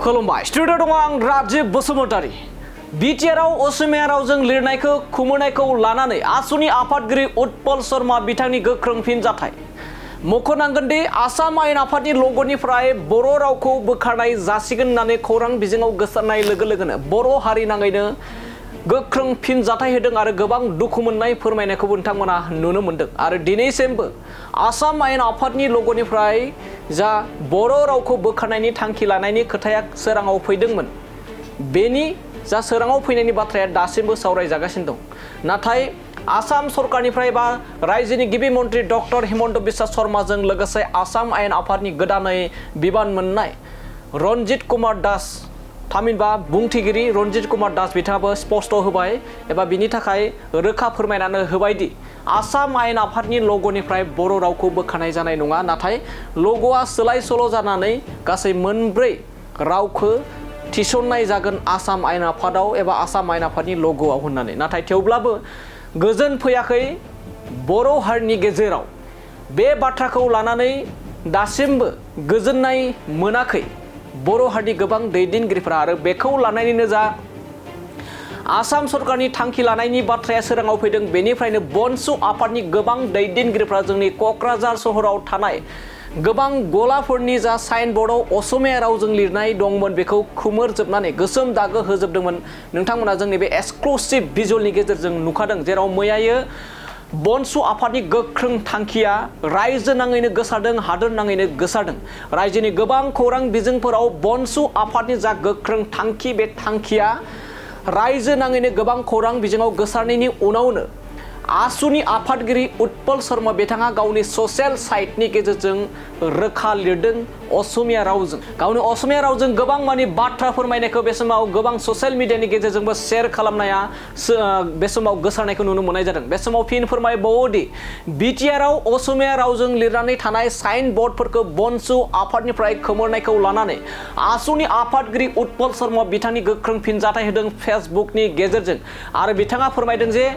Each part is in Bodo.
खुलुमबाय स्टुडिअ दङ आं राजीब बसुमतारी बिटिआरआव असमिया रावजों लिरनायखौ खुमोनायखौ लानानै आसुनि आफादगिरि उत्पल शर्मा बिथांनि गोख्रों फिनजाथाय मख'नांगोन दि आसाम आयेन आफादनि लग'निफ्राय बर' रावखौ बोखारनाय जासिगोन होननानै खौरां बिजोङाव गोसारनाय लोगो लोगोनो बर' हारि नाङैनो गोख्रों फिनजाथाय होदों आरो गोबां दुखु मोननाय फोरमायनायखौबो नोंथांमोना नुनो मोनदों आरो दिनैसिमबो आसाम आयेन आफादनि लग'निफ्राय जा बर' रावखौ बोखारनायनि थांखि लानायनि खोथाया सोराङाव फैदोंमोन बेनि जा सोराङाव फैनायनि बाथ्राया दासिमबो सावरायजागासिनो दं नाथाय आसाम सरकारनिफ्राय बा रायजोनि गिबि मन्त्रि डक्टर हिमन्त बिश्व शर्माजों लोगोसे आसाम आयेन आफादनि गोदानै बिबान मोननाय रन्जित कुमार दास थामहिनबा बुंथिगिरि रन्जित कुमार दास बिथाङाबो स्पष्ट होबाय एबा बिनि थाखाय रोखा फोरमायनानै होबाय दि आसाम आयेन आफादनि लग'निफ्राय बर' रावखौ बोखारनाय जानाय नङा नाथाय लग'आ सोलाय सोल' जानानै गासै मोनब्रै रावखौ थिसननाय जागोन आसाम आयेन आफादाव एबा आसाम आयेन आफादनि लग'आव होननानै नाथाय थेवब्लाबो गोजोन फैयाखै बर' हारिनि गेजेराव बे बाथ्राखौ लानानै दासिमबो गोजोननाय मोनाखै बर' हारिनि गोबां दैदेनगिरिफोरा आरो बेखौ लानानैनो जा आसाम सरकारनि थांखि लानायनि बाथ्राया सोराङाव फैदों बेनिफ्रायनो बनसु आफादनि गोबां दैदेनगिरिफोरा जोंनि क'क्राझार सहराव थानाय गोबां गलाफोरनि जा साइन बर्डआव असमिया रावजों लिरनाय दंमोन बेखौ खोमोरजोबनानै गोसोम दागो होजोबदोंमोन नोंथांमोना जोंनि बे एक्सक्लुसिभ भिजुअलनि गेजेरजों नुखादों जेराव मैयायो बनसु आफादनि गोख्रों थांखिया रायजो नाङैनो गोसारदों हादोर नाङैनो गोसारदों रायजोनि गोबां खौरां बिजोंफोराव बनसु आफादनि जा गोख्रों थांखि बे थांखिया रायजो नाङैनो गोबां खौरां बिजोङाव गोसारनायनि उनावनो आसुनि आफादगिरि उत्पल शर्मा बिथाङा गावनि ससियेल साइटनि गेजेरजों रोखा लिरदों असमिया रावजों गावनि असमिया रावजों गोबां मानि बाथ्रा फोरमायनायखौ बे समाव गोबां ससियेल मिडियानि गेजेरजोंबो शेयार खालामनाया बे समाव गोसारनायखौ नुनो मोननाय जादों बे समाव फिन फोरमायबावोदि बिटिआरआव असमिया रावजों लिरनानै थानाय साइन बर्डफोरखौ बनसु आफादनिफ्राय खोमोरनायखौ लानानै आसुनि आफादगिरि उत्पल शर्मा बिथांनि गोख्रों फिनजाथाय होदों फेसबुकनि गेजेरजों आरो बिथाङा फोरमायदों जे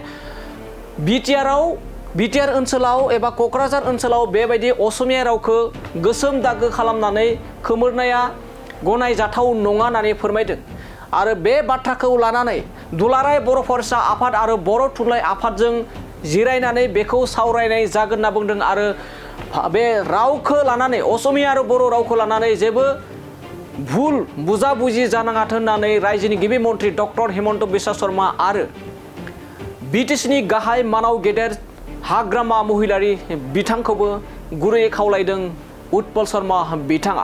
बिटिआर ओनसोलाव एबा क'क्राझार ओनसोलाव बेबायदि असमिया रावखौ गोसोम दागो खालामनानै खोमोरनाया गनायजाथाव नङा होननानै फोरमायदों आरो बे बाथ्राखौ लानानै दुलाराय बर' फरायसा आफाद आरो बर' थुनलाइ आफादजों जिरायनानै बेखौ सावरायनाय जागोन होनना बुंदों आरो बे रावखौ लानानै असमिया आरो बर' रावखौ लानानै जेबो भुल बुजाबुजि जानाङाथों होननानै रायजोनि गिबि मन्त्रि डक्टर हिमन्त बिश्व शर्मा आरो बिटिसिनि गाहाय मानाव गेदेर हाग्रामा महिलारि बिथांखौबो गुरैयै खावलायदों उत्पल शर्मा बिथाङा।